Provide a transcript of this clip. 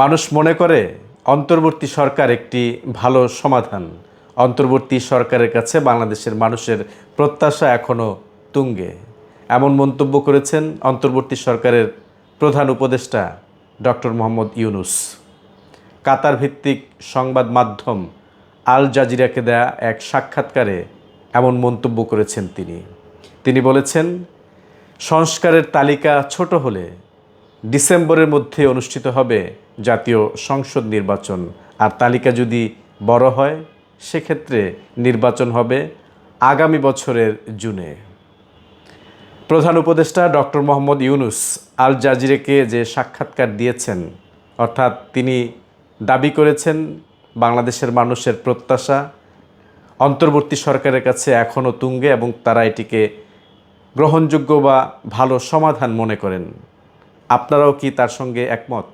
মানুষ মনে করে অন্তর্বর্তী সরকার একটি ভালো সমাধান। অন্তর্বর্তী সরকারের কাছে বাংলাদেশের মানুষের প্রত্যাশা এখনও তুঙ্গে, এমন মন্তব্য করেছেন অন্তর্বর্তী সরকারের প্রধান উপদেষ্টা ডক্টর মোহাম্মদ ইউনূস। কাতার ভিত্তিক সংবাদ মাধ্যম আল জাজিরাকে দেয়া এক সাক্ষাৎকারে এমন মন্তব্য করেছেন তিনি বলেছেন, সংস্কারের তালিকা ছোট হলে ডিসেম্বরের মধ্যে অনুষ্ঠিত হবে জাতীয় সংসদ নির্বাচন, আর তালিকা যদি বড় হয় সেক্ষেত্রে নির্বাচন হবে আগামী বছরের জুনে। প্রধান উপদেষ্টা ডক্টর মোহাম্মদ ইউনূস আল জাজিরাকে যে সাক্ষাৎকার দিয়েছেন, অর্থাৎ তিনি দাবি করেছেন বাংলাদেশের মানুষের প্রত্যাশা অন্তর্বর্তী সরকারের কাছে এখনও তুঙ্গে এবং তারা এটিকে গ্রহণযোগ্য বা ভালো সমাধান মনে করেন। আপনারাও কি তার সঙ্গে একমত?